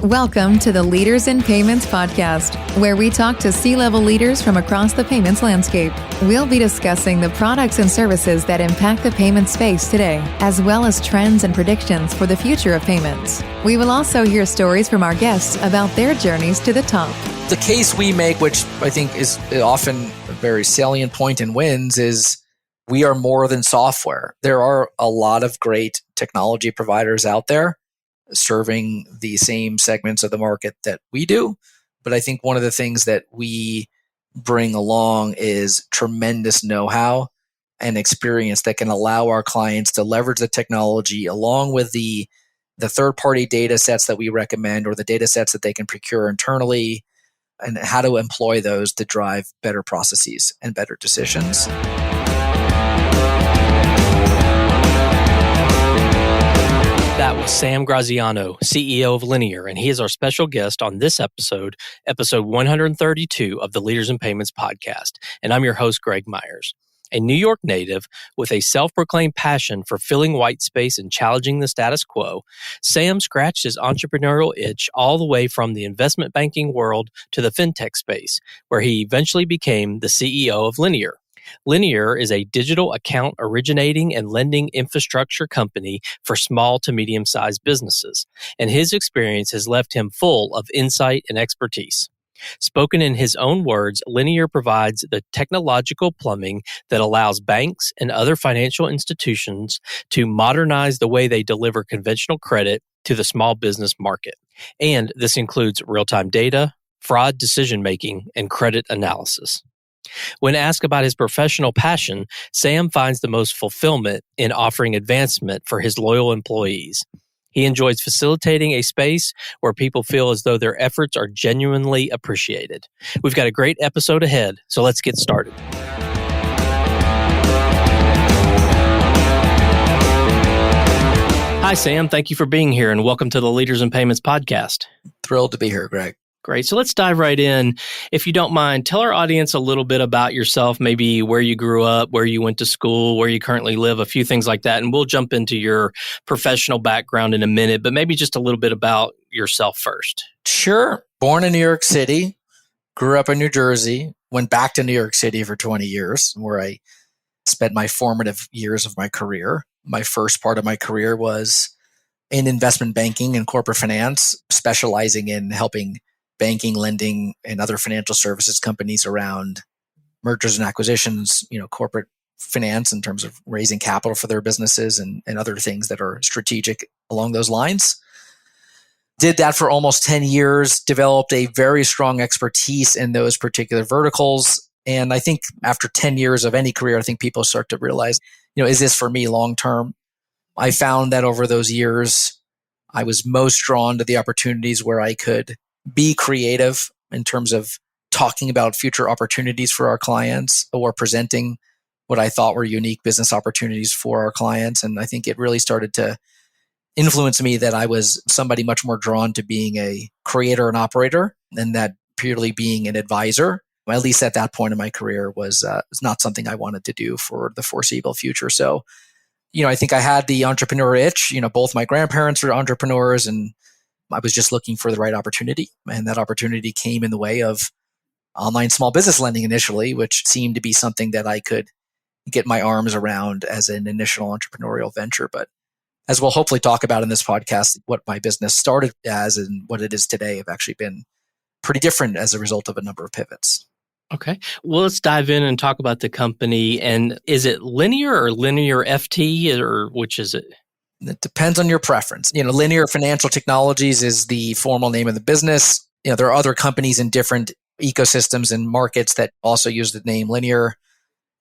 Welcome to the Leaders in Payments podcast, where we talk to C-level leaders from across the payments landscape. We'll be discussing the products and services that impact the payment space today, as well as trends and predictions for the future of payments. We will also hear stories from our guests about their journeys to the top. The case we make, which I think is often a very salient point in wins, is we are more than software. There are a lot of great technology providers out there serving the same segments of the market that we do. But I think one of the things that we bring along is tremendous know-how and experience that can allow our clients to leverage the technology along with the third-party data sets that we recommend or the data sets that they can procure internally, and how to employ those to drive better processes and better decisions. That was Sam Graziano, CEO of Linear, and he is our special guest on this episode 132 of the Leaders in Payments podcast. And I'm your host, Greg Myers. A New York native with a self-proclaimed passion for filling white space and challenging the status quo, Sam scratched his entrepreneurial itch all the way from the investment banking world to the fintech space, where he eventually became the CEO of Linear. Linear is a digital account originating and lending infrastructure company for small to medium-sized businesses, and his experience has left him full of insight and expertise. Spoken in his own words, Linear provides the technological plumbing that allows banks and other financial institutions to modernize the way they deliver conventional credit to the small business market. And this includes real-time data, fraud decision-making, and credit analysis. When asked about his professional passion, Sam finds the most fulfillment in offering advancement for his loyal employees. He enjoys facilitating a space where people feel as though their efforts are genuinely appreciated. We've got a great episode ahead, so let's get started. Hi, Sam. Thank you for being here, and welcome to the Leaders in Payments podcast. Thrilled to be here, Greg. Great. So let's dive right in. If you don't mind, tell our audience a little bit about yourself, maybe where you grew up, where you went to school, where you currently live, a few things like that. And we'll jump into your professional background in a minute, but maybe just a little bit about yourself first. Sure. Born in New York City, grew up in New Jersey, went back to New York City for 20 years, where I spent my formative years of my career. My first part of my career was in investment banking and corporate finance, specializing in helping banking, lending, and other financial services companies around mergers and acquisitions, corporate finance in terms of raising capital for their businesses and other things that are strategic along those lines. Did that for almost 10 years, developed a very strong expertise in those particular verticals. And I think after 10 years of any career, I think people start to realize, is this for me long term? I found that over those years, I was most drawn to the opportunities where I could be creative in terms of talking about future opportunities for our clients or presenting what I thought were unique business opportunities for our clients. And I think it really started to influence me that I was somebody much more drawn to being a creator and operator than that purely being an advisor. At least at that point in my career was not something I wanted to do for the foreseeable future. So, I think I had the entrepreneur itch. Both my grandparents were entrepreneurs, and I was just looking for the right opportunity. And that opportunity came in the way of online small business lending initially, which seemed to be something that I could get my arms around as an initial entrepreneurial venture. But as we'll hopefully talk about in this podcast, what my business started as and what it is today have actually been pretty different as a result of a number of pivots. Okay. Well, let's dive in and talk about the company. And is it Linear or Linear FT, or which is it? It depends on your preference. Linear Financial Technologies is the formal name of the business. There are other companies in different ecosystems and markets that also use the name Linear.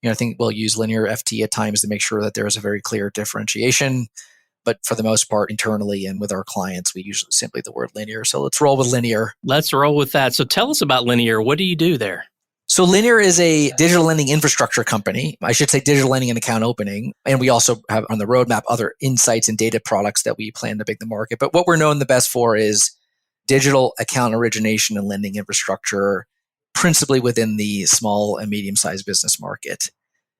I think we'll use Linear FT at times to make sure that there is a very clear differentiation. But for the most part, internally and with our clients, we use simply the word Linear. So let's roll with Linear. Let's roll with that. So tell us about Linear. What do you do there? So Linear is a digital lending infrastructure company. I should say digital lending and account opening. And we also have on the roadmap other insights and data products that we plan to make the market. But what we're known the best for is digital account origination and lending infrastructure, principally within the small and medium-sized business market.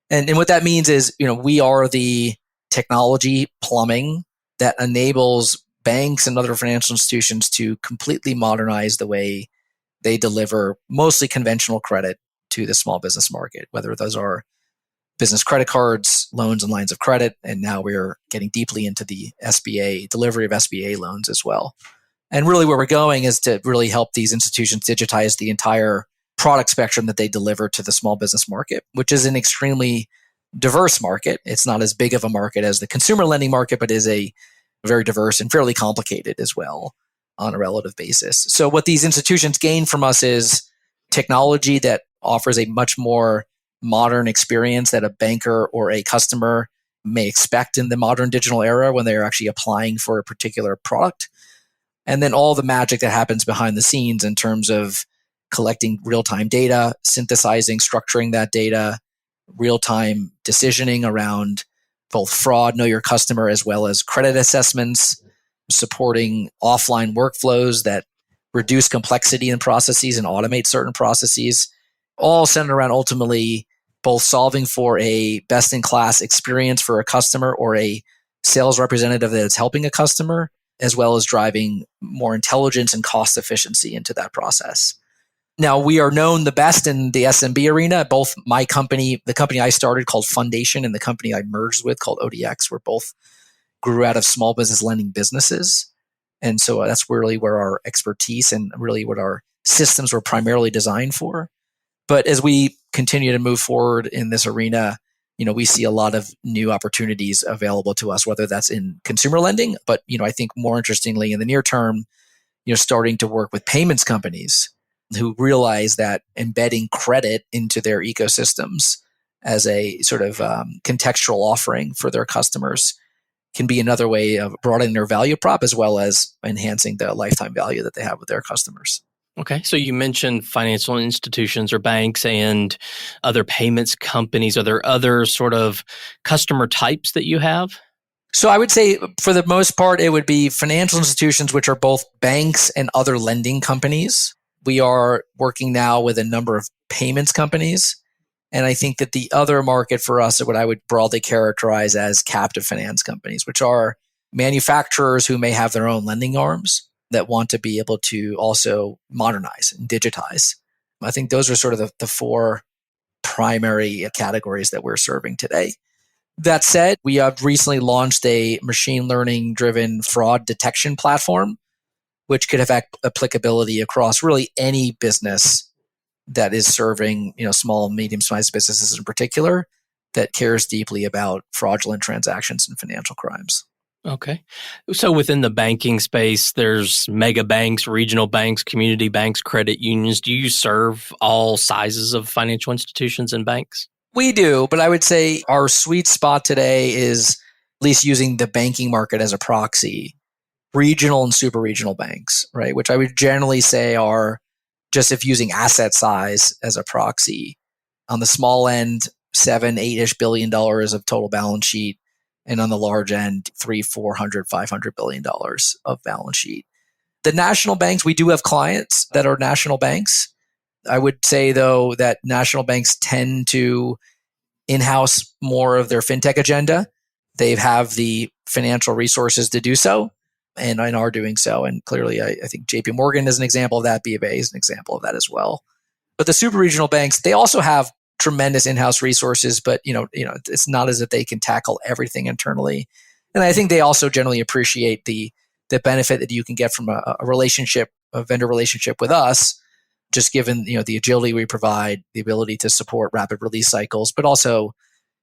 And what that means is, we are the technology plumbing that enables banks and other financial institutions to completely modernize the way they deliver mostly conventional credit to the small business market, whether those are business credit cards, loans and lines of credit. And now we're getting deeply into the SBA, delivery of SBA loans as well. And really where we're going is to really help these institutions digitize the entire product spectrum that they deliver to the small business market, which is an extremely diverse market. It's not as big of a market as the consumer lending market, but is a very diverse and fairly complicated as well on a relative basis. So what these institutions gain from us is technology that offers a much more modern experience that a banker or a customer may expect in the modern digital era when they're actually applying for a particular product. And then all the magic that happens behind the scenes in terms of collecting real-time data, synthesizing, structuring that data, real-time decisioning around both fraud, know your customer, as well as credit assessments, supporting offline workflows that reduce complexity in processes and automate certain processes, all centered around ultimately both solving for a best-in-class experience for a customer or a sales representative that is helping a customer, as well as driving more intelligence and cost efficiency into that process. Now, we are known the best in the SMB arena. Both my company, the company I started called Fundation, and the company I merged with called ODX, were both grew out of small business lending businesses. And so that's really where our expertise and really what our systems were primarily designed for. But as we continue to move forward in this arena, we see a lot of new opportunities available to us, whether that's in consumer lending, but, I think more interestingly in the near term, starting to work with payments companies who realize that embedding credit into their ecosystems as a sort of contextual offering for their customers can be another way of broadening their value prop as well as enhancing the lifetime value that they have with their customers. Okay. So you mentioned financial institutions or banks and other payments companies. Are there other sort of customer types that you have? So I would say for the most part, it would be financial institutions, which are both banks and other lending companies. We are working now with a number of payments companies. And I think that the other market for us is what I would broadly characterize as captive finance companies, which are manufacturers who may have their own lending arms that want to be able to also modernize and digitize. I think those are sort of the four primary categories that we're serving today. That said, we have recently launched a machine learning driven fraud detection platform, which could have applicability across really any business that is serving, small and medium-sized businesses in particular, that cares deeply about fraudulent transactions and financial crimes. Okay. So within the banking space, there's mega banks, regional banks, community banks, credit unions. Do you serve all sizes of financial institutions and banks? We do, but I would say our sweet spot today is, at least using the banking market as a proxy, regional and super regional banks, right? Which I would generally say are, just if using asset size as a proxy, on the small end, $7-8-ish billion of total balance sheet, and on the large end, $300-400-500 billion of balance sheet. The national banks, we do have clients that are national banks. I would say, though, that national banks tend to in-house more of their fintech agenda. They have the financial resources to do so and are doing so. And clearly, I think JP Morgan is an example of that. B of A is an example of that as well. But the super regional banks, they also have tremendous in-house resources, but it's not as if they can tackle everything internally. And I think they also generally appreciate the benefit that you can get from a relationship, a vendor relationship with us, just given the agility we provide, the ability to support rapid release cycles, but also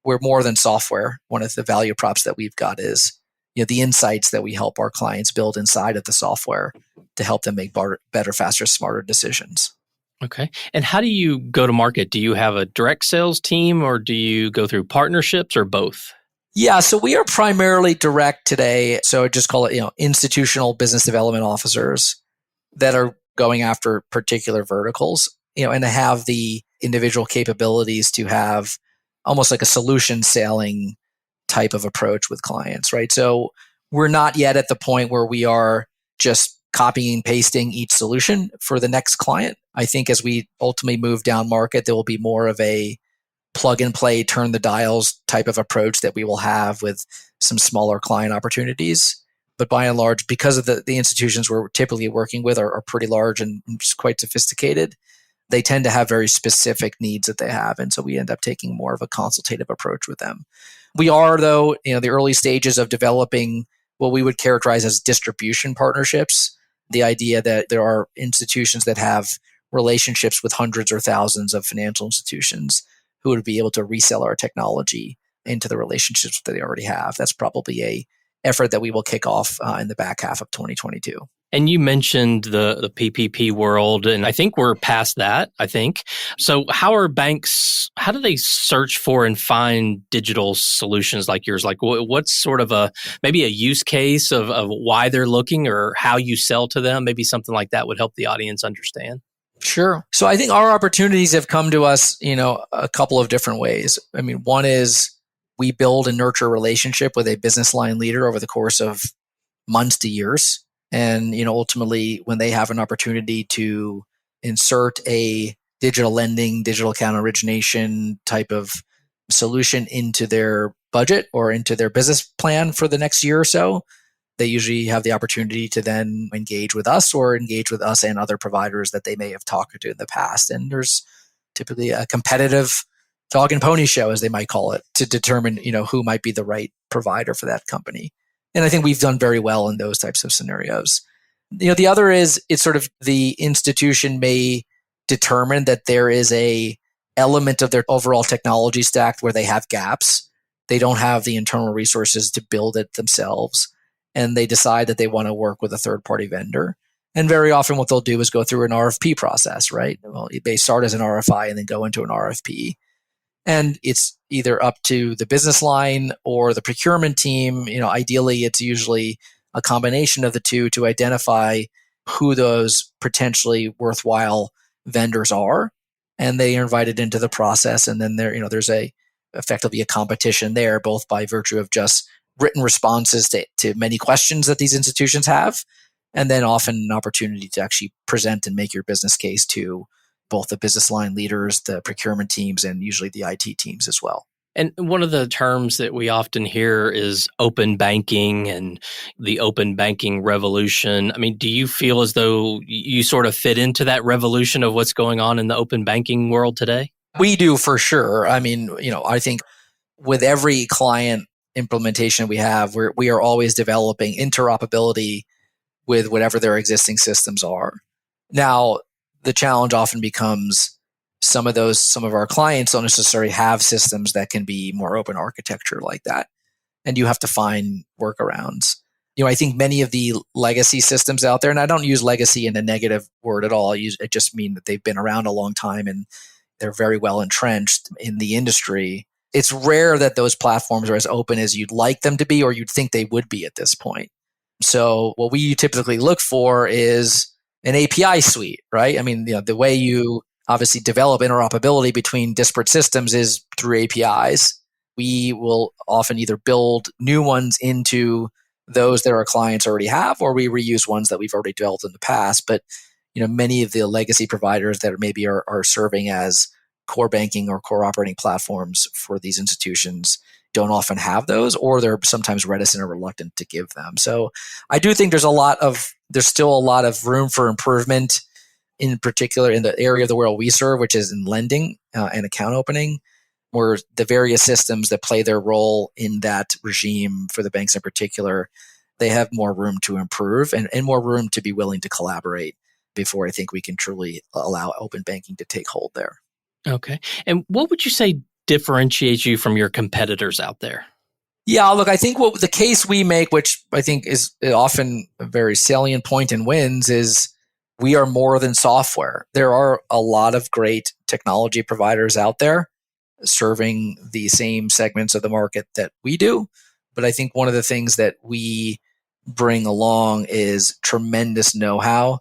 we're more than software. One of the value props that we've got is the insights that we help our clients build inside of the software to help them make better, faster, smarter decisions. Okay. And how do you go to market? Do you have a direct sales team or do you go through partnerships or both? Yeah, so we are primarily direct today. So just call it, institutional business development officers that are going after particular verticals, and to have the individual capabilities to have almost like a solution selling type of approach with clients, right? So we're not yet at the point where we are just copying and pasting each solution for the next client. I think as we ultimately move down market, there will be more of a plug and play, turn the dials type of approach that we will have with some smaller client opportunities. But by and large, because of the institutions we're typically working with are pretty large and just quite sophisticated, they tend to have very specific needs that they have. And so we end up taking more of a consultative approach with them. We are, though, the early stages of developing what we would characterize as distribution partnerships. The idea that there are institutions that have relationships with hundreds or thousands of financial institutions who would be able to resell our technology into the relationships that they already have. That's probably a effort that we will kick off in the back half of 2022. And you mentioned the PPP world, and I think we're past that, I think. So how do they search for and find digital solutions like yours? Like what's sort of maybe a use case of why they're looking or how you sell to them? Maybe something like that would help the audience understand. Sure. So I think our opportunities have come to us, a couple of different ways. I mean, one is we build and nurture a relationship with a business line leader over the course of months to years. And, ultimately, when they have an opportunity to insert a digital lending, digital account origination type of solution into their budget or into their business plan for the next year or so, they usually have the opportunity to then engage with us or engage with us and other providers that they may have talked to in the past. And there's typically a competitive dog and pony show, as they might call it, to determine, who might be the right provider for that company. And I think we've done very well in those types of scenarios. The other is it's sort of the institution may determine that there is a element of their overall technology stack where they have gaps. They don't have the internal resources to build it themselves. And they decide that they want to work with a third-party vendor. And very often what they'll do is go through an RFP process, right? Well, they start as an RFI and then go into an RFP. And it's either up to the business line or the procurement team. Ideally, it's usually a combination of the two to identify who those potentially worthwhile vendors are. And they are invited into the process. And then there's effectively a competition there, both by virtue of just written responses to many questions that these institutions have, and then often an opportunity to actually present and make your business case to both the business line leaders, the procurement teams, and usually the IT teams as well. And one of the terms that we often hear is open banking and the open banking revolution. I mean, do you feel as though you sort of fit into that revolution of what's going on in the open banking world today? We do, for sure. I mean, I think with every client implementation we have, we are always developing interoperability with whatever their existing systems are. Now, the challenge often becomes some of our clients don't necessarily have systems that can be more open architecture like that. And you have to find workarounds. I think many of the legacy systems out there, and I don't use legacy in a negative word at all. I just mean that they've been around a long time and they're very well entrenched in the industry. It's rare that those platforms are as open as you'd like them to be or you'd think they would be at this point. So what we typically look for is an API suite, right? I mean, the way you obviously develop interoperability between disparate systems is through APIs. We will often either build new ones into those that our clients already have, or we reuse ones that we've already developed in the past. But many of the legacy providers that maybe are serving as core banking or core operating platforms for these institutions don't often have those, or they're sometimes reticent or reluctant to give them. So I do think there's still a lot of room for improvement, in particular in the area of the world we serve, which is in lending and account opening, where the various systems that play their role in that regime for the banks in particular, they have more room to improve and more room to be willing to collaborate before I think we can truly allow open banking to take hold there. Okay. And what would you say differentiates you from your competitors out there? Yeah, look, I think what the case we make, which I think is often a very salient point in wins, is we are more than software. There are a lot of great technology providers out there serving the same segments of the market that we do. But I think one of the things that we bring along is tremendous know-how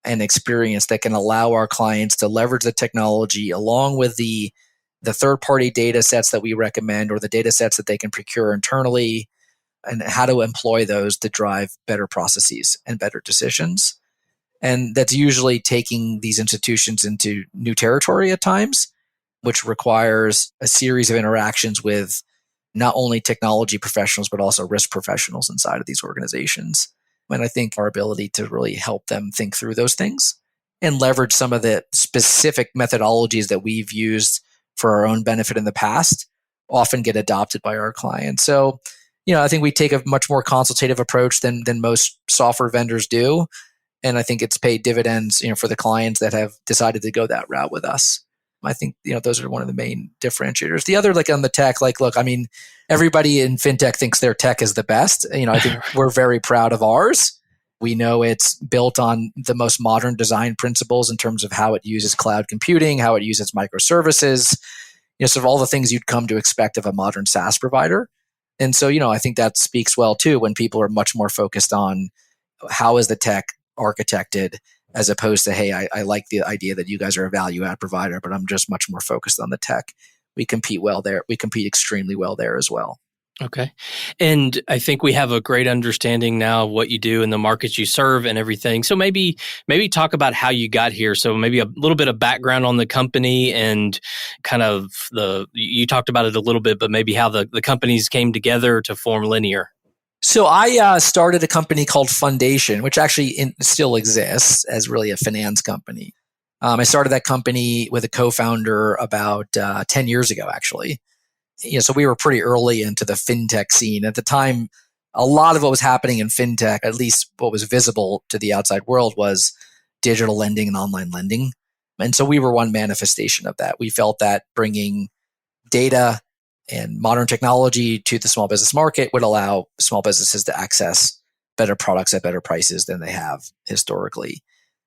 and experience that can allow our clients to leverage the technology along with the third-party data sets that we recommend or the data sets that they can procure internally, and how to employ those to drive better processes and better decisions. And that's usually taking these institutions into new territory at times, which requires a series of interactions with not only technology professionals, but also risk professionals inside of these organizations. And I think our ability to really help them think through those things and leverage some of the specific methodologies that we've used for our own benefit in the past often get adopted by our clients. So, I think we take a much more consultative approach than most software vendors do. And I think it's paid dividends, for the clients that have decided to go that route with us. I think, those are one of the main differentiators. The other, on the tech, look, everybody in fintech thinks their tech is the best. I think we're very proud of ours. We know it's built on the most modern design principles in terms of how it uses cloud computing, how it uses microservices, sort of all the things you'd come to expect of a modern SaaS provider. And so, I think that speaks well too when people are much more focused on how is the tech architected, as opposed to, hey, I like the idea that you guys are a value add provider, but I'm just much more focused on the tech. We compete well there. We compete extremely well there as well. Okay. And I think we have a great understanding now of what you do and the markets you serve and everything. So maybe talk about how you got here. So maybe a little bit of background on the company and kind of you talked about it a little bit, but maybe how the companies came together to form Linear. So I started a company called Fundation, which actually still exists as really a finance company. I started that company with a co-founder about 10 years ago, actually. So we were pretty early into the fintech scene. At the time, a lot of what was happening in fintech, at least what was visible to the outside world, was digital lending and online lending. And so we were one manifestation of that. We felt that bringing data and modern technology to the small business market would allow small businesses to access better products at better prices than they have historically.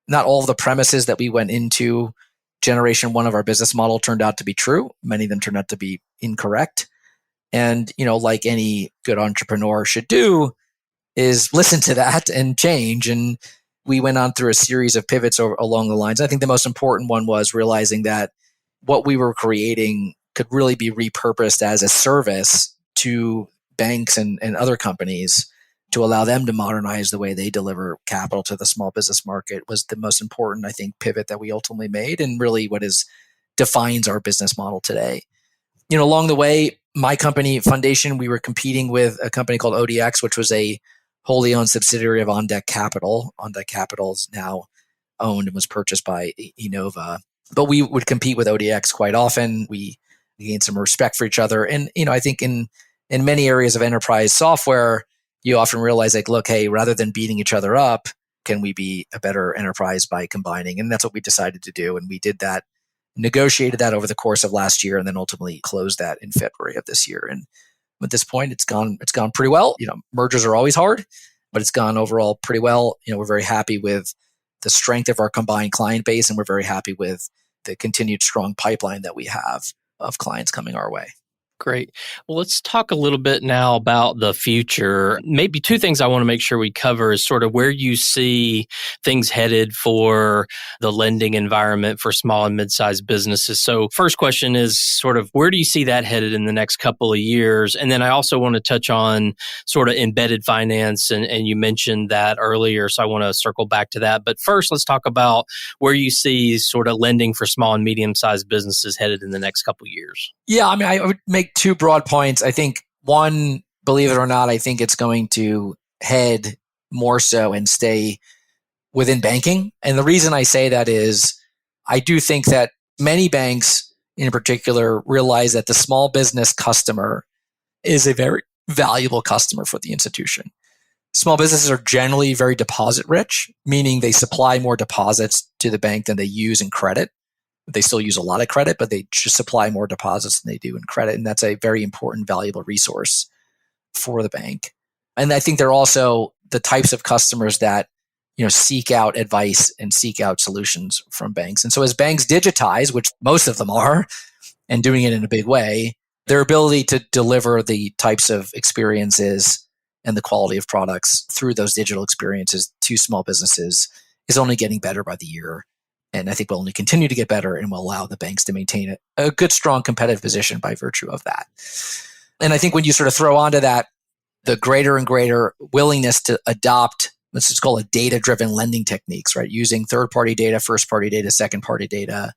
Not all of the premises that we went into generation one of our business model turned out to be true. Many of them turned out to be incorrect. And, like any good entrepreneur should do, is listen to that and change. And we went on through a series of pivots along the lines. I think the most important one was realizing that what we were creating could really be repurposed as a service to banks and other companies to allow them to modernize the way they deliver capital to the small business market was the most important, I think, pivot that we ultimately made and really what defines our business model today. Along the way, my company, Fundation, we were competing with a company called ODX, which was a wholly owned subsidiary of On Deck Capital. On Deck Capital is now owned and was purchased by Enova. But we would compete with ODX quite often. We gained some respect for each other. And, I think in many areas of enterprise software, you often realize look, hey, rather than beating each other up, can we be a better enterprise by combining? And that's what we decided to do. And we did that, negotiated that over the course of last year, and then ultimately closed that in February of this year. And at this point, it's gone pretty well. Mergers are always hard, but it's gone overall pretty well. We're very happy with the strength of our combined client base, and we're very happy with the continued strong pipeline that we have of clients coming our way. Great. Well, let's talk a little bit now about the future. Maybe two things I want to make sure we cover is sort of where you see things headed for the lending environment for small and mid-sized businesses. So first question is sort of where do you see that headed in the next couple of years? And then I also want to touch on sort of embedded finance, and you mentioned that earlier, so I want to circle back to that. But first, let's talk about where you see sort of lending for small and medium-sized businesses headed in the next couple of years. Yeah, I would make two broad points. I think one, believe it or not, I think it's going to head more so and stay within banking. And the reason I say that is I do think that many banks in particular realize that the small business customer is a very valuable customer for the institution. Small businesses are generally very deposit rich, meaning they supply more deposits to the bank than they use in credit. They still use a lot of credit, but they just supply more deposits than they do in credit. And that's a very important, valuable resource for the bank. And I think they're also the types of customers that, seek out advice and seek out solutions from banks. And so as banks digitize, which most of them are, and doing it in a big way, their ability to deliver the types of experiences and the quality of products through those digital experiences to small businesses is only getting better by the year. And I think will only continue to get better and will allow the banks to maintain a good, strong competitive position by virtue of that. And I think when you sort of throw onto that the greater and greater willingness to adopt, let's just call it data-driven lending techniques, right? Using third-party data, first-party data, second-party data,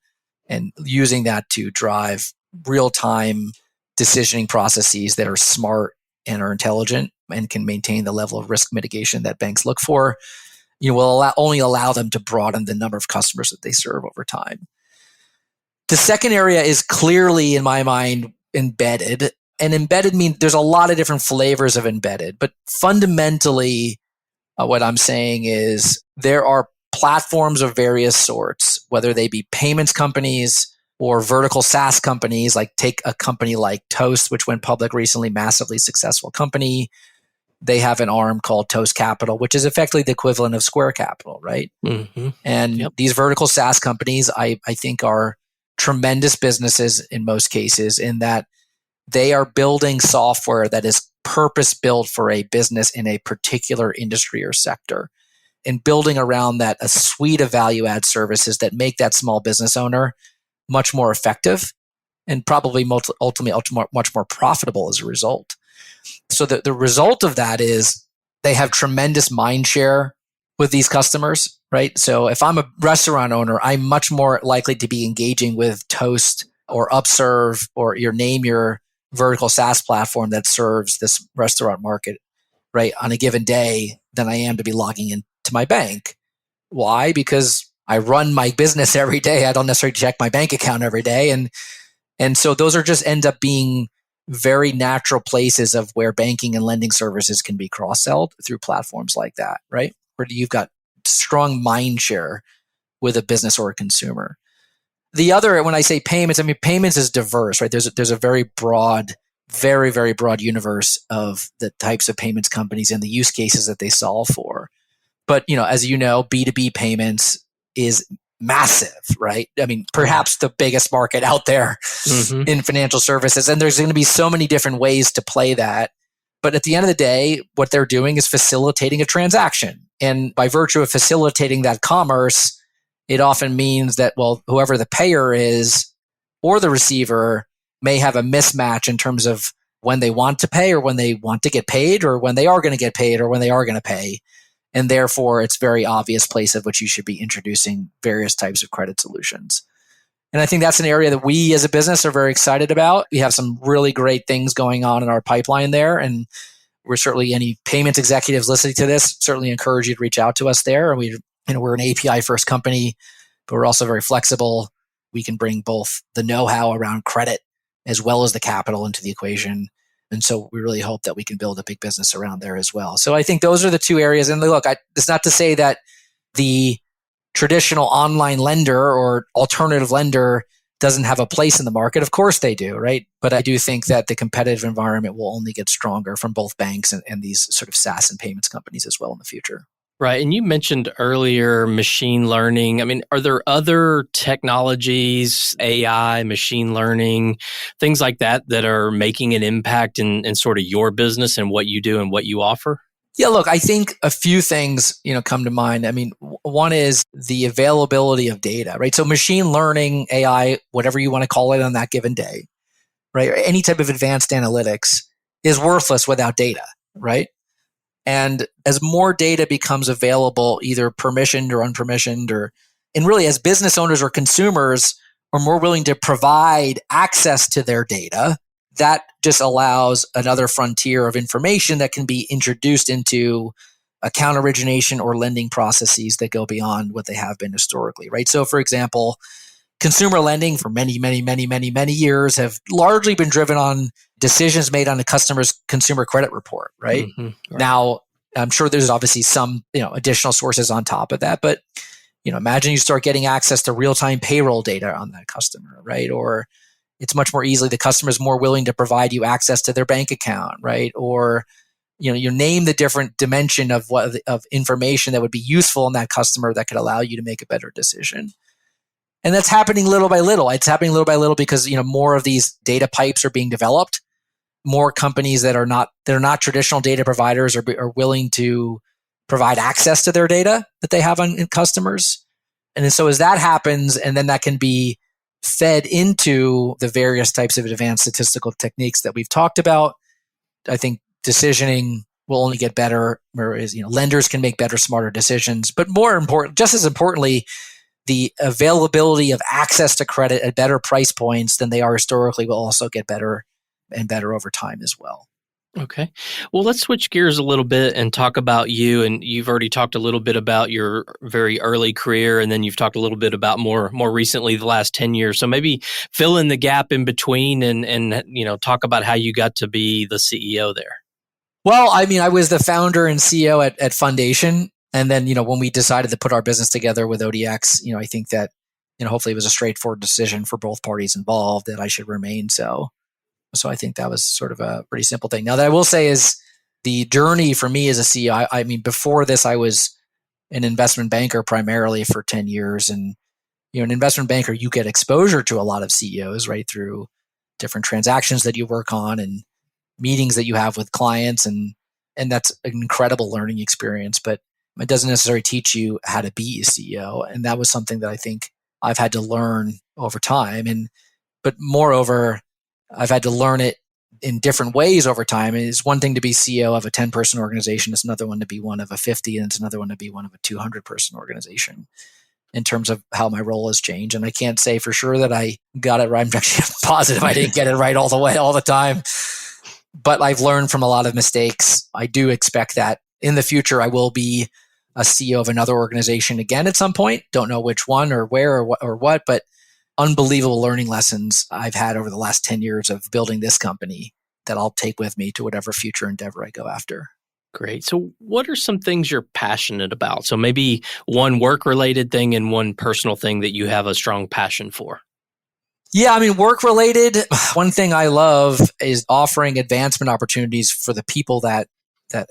and using that to drive real-time decisioning processes that are smart and are intelligent and can maintain the level of risk mitigation that banks look for, will only allow them to broaden the number of customers that they serve over time. The second area is clearly, in my mind, embedded. And embedded means there's a lot of different flavors of embedded, but fundamentally, what I'm saying is there are platforms of various sorts, whether they be payments companies or vertical SaaS companies, like take a company like Toast, which went public recently, massively successful company. They have an arm called Toast Capital, which is effectively the equivalent of Square Capital, right? Mm-hmm. And these vertical SaaS companies, I think, are tremendous businesses in most cases, in that they are building software that is purpose-built for a business in a particular industry or sector, and building around that a suite of value-add services that make that small business owner much more effective and probably ultimately much more profitable as a result. So the result of that is they have tremendous mind share with these customers, right? So if I'm a restaurant owner, I'm much more likely to be engaging with Toast or Upserve or your vertical SaaS platform that serves this restaurant market, right, on a given day than I am to be logging into my bank. Why? Because I run my business every day. I don't necessarily check my bank account every day. And so those are just end up being very natural places of where banking and lending services can be cross-sold through platforms like that, right? Where you've got strong mind share with a business or a consumer. The other, when I say payments, I mean, payments is diverse, right? There's a very broad, very, very broad universe of the types of payments companies and the use cases that they solve for. But, as you know, B2B payments is massive, right? I mean, perhaps the biggest market out there in financial services. And there's going to be so many different ways to play that. But at the end of the day, what they're doing is facilitating a transaction. And by virtue of facilitating that commerce, it often means that, well, whoever the payer is or the receiver may have a mismatch in terms of when they want to pay or when they want to get paid or when they are going to get paid or when they are going to pay. And therefore, it's very obvious place of which you should be introducing various types of credit solutions. And I think that's an area that we as a business are very excited about. We have some really great things going on in our pipeline there. And we're certainly, any payments executives listening to this, certainly encourage you to reach out to us there. And we're an API first company, but we're also very flexible. We can bring both the know-how around credit as well as the capital into the equation. And so we really hope that we can build a big business around there as well. So I think those are the two areas. And look, it's not to say that the traditional online lender or alternative lender doesn't have a place in the market. Of course they do, right? But I do think that the competitive environment will only get stronger from both banks and these sort of SaaS and payments companies as well in the future. Right. And you mentioned earlier machine learning. I mean, are there other technologies, AI, machine learning, things like that are making an impact in sort of your business and what you do and what you offer? Yeah, look, I think a few things, come to mind. I mean, one is the availability of data, right? So machine learning, AI, whatever you want to call it on that given day, right? Or any type of advanced analytics is worthless without data, right? And as more data becomes available, either permissioned or unpermissioned, and really as business owners or consumers are more willing to provide access to their data, that just allows another frontier of information that can be introduced into account origination or lending processes that go beyond what they have been historically, right? So for example, consumer lending for many, many, many, many, many years have largely been driven on decisions made on a customer's consumer credit report, right? Right. Now, I'm sure there's obviously some, additional sources on top of that, but, imagine you start getting access to real-time payroll data on that customer, right? Or it's much more easily, the customer is more willing to provide you access to their bank account, right? Or, you name the different dimension of information that would be useful in that customer that could allow you to make a better decision. And that's happening little by little. It's happening little by little because, more of these data pipes are being developed. More companies that are not traditional data providers are willing to provide access to their data that they have on customers. And so as that happens, and then that can be fed into the various types of advanced statistical techniques that we've talked about, I think decisioning will only get better, whereas lenders can make better, smarter decisions. But more important, just as importantly, the availability of access to credit at better price points than they are historically will also get better and better over time as well. Okay. Well, let's switch gears a little bit and talk about you. And you've already talked a little bit about your very early career, and then you've talked a little bit about more recently, the last 10 years. So maybe fill in the gap in between and talk about how you got to be the CEO there. Well, I mean, I was the founder and CEO at Foundation. And then, when we decided to put our business together with ODX, I think that, hopefully it was a straightforward decision for both parties involved that I should remain so. So I think that was sort of a pretty simple thing. Now, that I will say is the journey for me as a CEO, I mean, before this, I was an investment banker primarily for 10 years. And, an investment banker, you get exposure to a lot of CEOs, right, through different transactions that you work on and meetings that you have with clients. And that's an incredible learning experience, but it doesn't necessarily teach you how to be a CEO. And that was something that I think I've had to learn over time. But moreover, I've had to learn it in different ways over time. It's one thing to be CEO of a 10-person organization. It's another one to be one of a 50, and it's another one to be one of a 200-person organization in terms of how my role has changed. And I can't say for sure that I got it right. I'm actually positive I didn't get it right all the way, all the time. But I've learned from a lot of mistakes. I do expect that in the future, I will be a CEO of another organization again at some point. Don't know which one or where or what, but unbelievable learning lessons I've had over the last 10 years of building this company that I'll take with me to whatever future endeavor I go after. Great. So what are some things you're passionate about? So maybe one work-related thing and one personal thing that you have a strong passion for. Yeah, I mean, work-related, one thing I love is offering advancement opportunities for the people that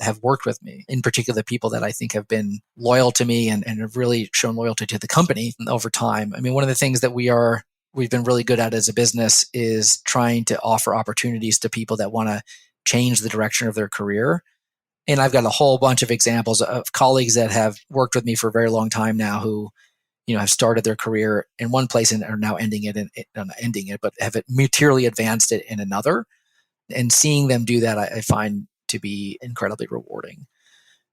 have worked with me, in particular, the people that I think have been loyal to me and have really shown loyalty to the company over time. I mean, one of the things that we've been really good at as a business is trying to offer opportunities to people that want to change the direction of their career. And I've got a whole bunch of examples of colleagues that have worked with me for a very long time now who, have started their career in one place and are now ending it, but have materially advanced it in another. And seeing them do that, I find to be incredibly rewarding.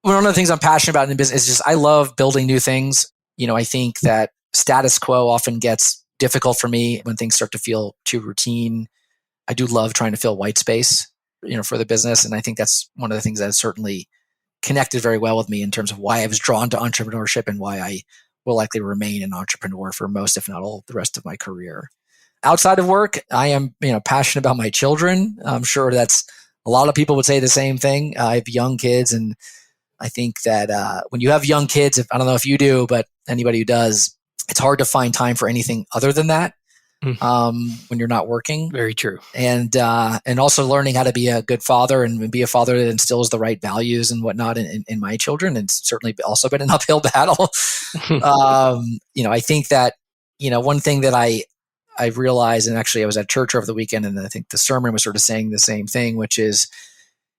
One of the things I'm passionate about in business is just I love building new things. I think that status quo often gets difficult for me when things start to feel too routine. I do love trying to fill white space, for the business. And I think that's one of the things that has certainly connected very well with me in terms of why I was drawn to entrepreneurship and why I will likely remain an entrepreneur for most, if not all, the rest of my career. Outside of work, I am, passionate about my children. I'm sure that's a lot of people would say the same thing. I have young kids, and I think that when you have young kids, I don't know if you do, but anybody who does, it's hard to find time for anything other than that when you're not working. Very true. And also learning how to be a good father and be a father that instills the right values and whatnot in my children. And it's certainly also been an uphill battle. I think that, one thing that I realized, and actually I was at church over the weekend, and I think the sermon was sort of saying the same thing, which is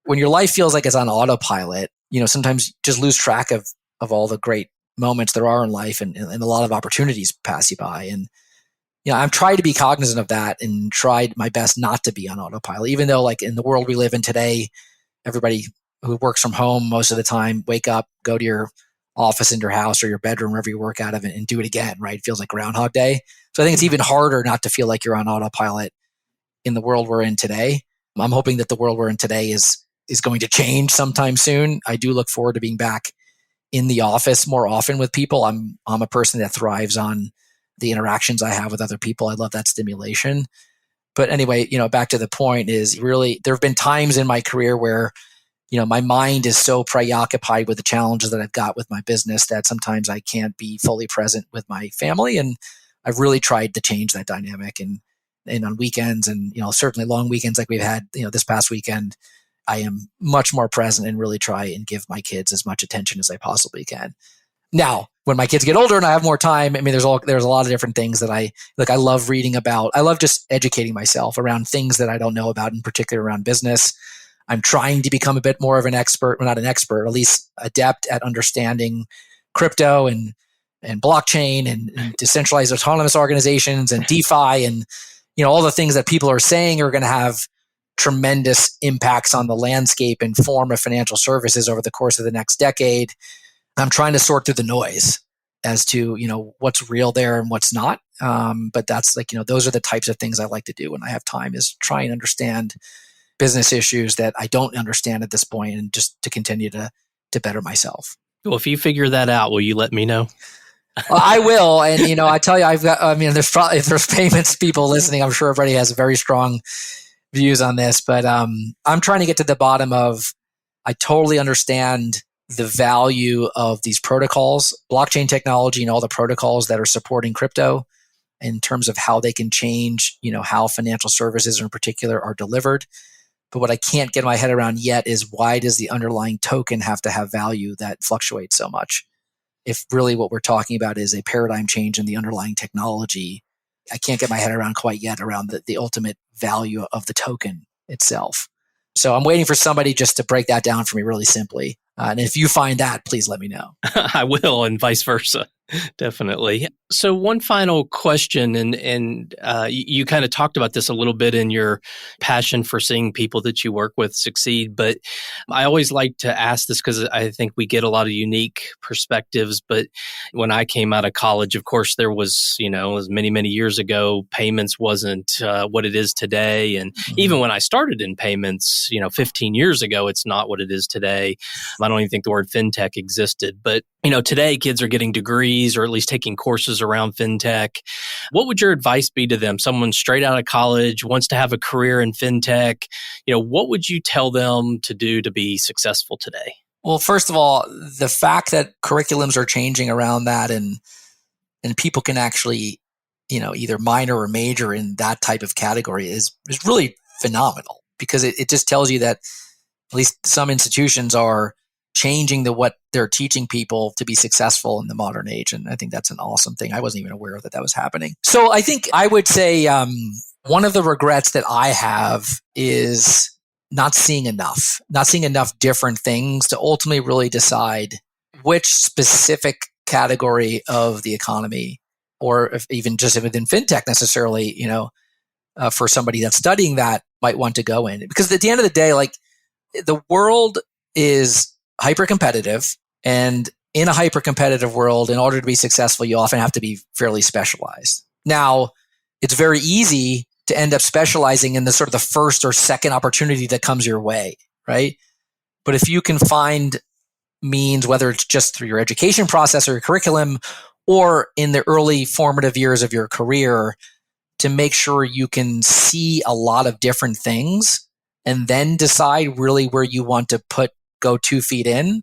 when your life feels like it's on autopilot, sometimes you just lose track of all the great moments there are in life, and a lot of opportunities pass you by. And, I've tried to be cognizant of that and tried my best not to be on autopilot, even though like in the world we live in today, everybody who works from home most of the time, wake up, go to your office in your house or your bedroom, wherever you work out of, and do it again, right? It feels like Groundhog Day. So I think it's even harder not to feel like you're on autopilot in the world we're in today. I'm hoping that the world we're in today is going to change sometime soon. I do look forward to being back in the office more often with people. I'm a person that thrives on the interactions I have with other people. I love that stimulation. But anyway, back to the point is really, there have been times in my career where, my mind is so preoccupied with the challenges that I've got with my business that sometimes I can't be fully present with my family. And I've really tried to change that dynamic. And on weekends and, certainly long weekends like we've had, this past weekend, I am much more present and really try and give my kids as much attention as I possibly can. Now, when my kids get older and I have more time, I mean, there's a lot of different things that I love reading about. I love just educating myself around things that I don't know about, in particular around business. I'm trying to become a bit more of an expert, well, not an expert, at least adept at understanding crypto and blockchain and decentralized autonomous organizations and DeFi and, all the things that people are saying are going to have tremendous impacts on the landscape and form of financial services over the course of the next decade. I'm trying to sort through the noise as to, what's real there and what's not. But that's those are the types of things I like to do when I have time, is try and understand business issues that I don't understand at this point, and just to continue to better myself. Well, if you figure that out, will you let me know? I will. And, I tell you, if there's payments people listening, I'm sure everybody has very strong views on this, but I'm trying to get to the bottom of, I totally understand the value of these protocols, blockchain technology, and all the protocols that are supporting crypto in terms of how they can change, how financial services in particular are delivered. But what I can't get my head around yet is, why does the underlying token have to have value that fluctuates so much? If really what we're talking about is a paradigm change in the underlying technology, I can't get my head around quite yet around the ultimate value of the token itself. So I'm waiting for somebody just to break that down for me really simply. And if you find that, please let me know. I will, and vice versa. Definitely. So one final question, and you kind of talked about this a little bit in your passion for seeing people that you work with succeed, but I always like to ask this because I think we get a lot of unique perspectives. But when I came out of college, of course, there was, it was many, many years ago, payments wasn't what it is today. And even when I started in payments, 15 years ago, it's not what it is today. I don't even think the word fintech existed. But, today kids are getting degrees, or at least taking courses around fintech. What would your advice be to them? Someone straight out of college wants to have a career in fintech. What would you tell them to do to be successful today? Well, first of all, the fact that curriculums are changing around that, and people can actually, either minor or major in that type of category is really phenomenal, because it just tells you that at least some institutions are changing what they're teaching people to be successful in the modern age. And I think that's an awesome thing. I wasn't even aware that was happening. So I think I would say one of the regrets that I have is not seeing enough different things to ultimately really decide which specific category of the economy, or if even just within fintech necessarily, for somebody that's studying that might want to go in. Because at the end of the day, the world is hyper competitive, and in a hyper competitive world, in order to be successful, you often have to be fairly specialized. Now, it's very easy to end up specializing in the sort of the first or second opportunity that comes your way, right? But if you can find means, whether it's just through your education process or your curriculum, or in the early formative years of your career, to make sure you can see a lot of different things and then decide really where you want to go 2 feet in,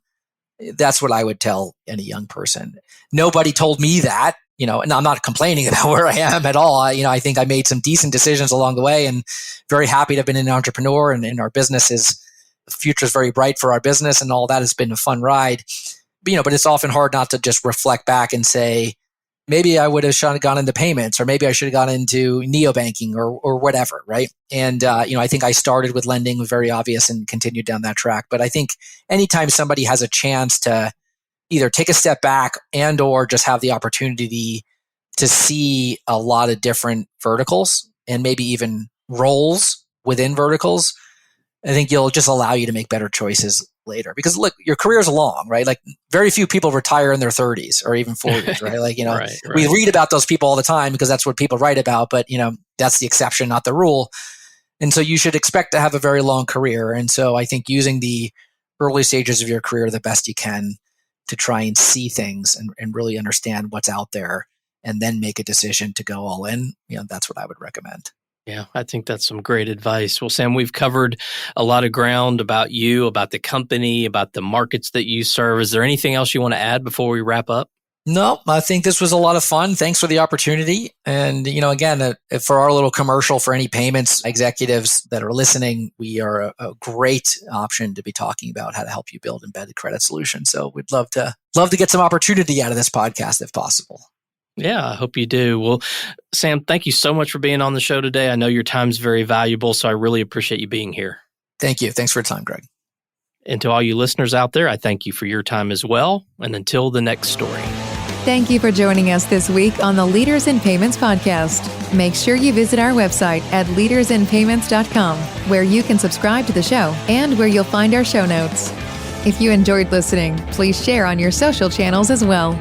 that's what I would tell any young person. Nobody told me that, and I'm not complaining about where I am at all. I think I made some decent decisions along the way, and very happy to have been an entrepreneur, and our business the future is very bright for our business, and all that has been a fun ride. But it's often hard not to just reflect back and say, maybe I would have gone into payments, or maybe I should have gone into neobanking or whatever, right? And, I think I started with lending, was very obvious, and continued down that track. But I think anytime somebody has a chance to either take a step back and or just have the opportunity to see a lot of different verticals and maybe even roles within verticals, I think it'll just allow you to make better choices later. Because look, your career is long, right? Very few people retire in their 30s or even 40s, right? Right. We read about those people all the time because that's what people write about, but that's the exception, not the rule. And so you should expect to have a very long career. And so I think using the early stages of your career the best you can to try and see things and really understand what's out there, and then make a decision to go all in, that's what I would recommend. Yeah, I think that's some great advice. Well, Sam, we've covered a lot of ground about you, about the company, about the markets that you serve. Is there anything else you want to add before we wrap up? No, I think this was a lot of fun. Thanks for the opportunity. And, again, for our little commercial for any payments executives that are listening, we are a great option to be talking about how to help you build embedded credit solutions. So we'd love to get some opportunity out of this podcast if possible. Yeah, I hope you do. Well, Sam, thank you so much for being on the show today. I know your time's very valuable, so I really appreciate you being here. Thank you. Thanks for your time, Greg. And to all you listeners out there, I thank you for your time as well. And until the next story. Thank you for joining us this week on the Leaders in Payments podcast. Make sure you visit our website at leadersinpayments.com, where you can subscribe to the show and where you'll find our show notes. If you enjoyed listening, please share on your social channels as well.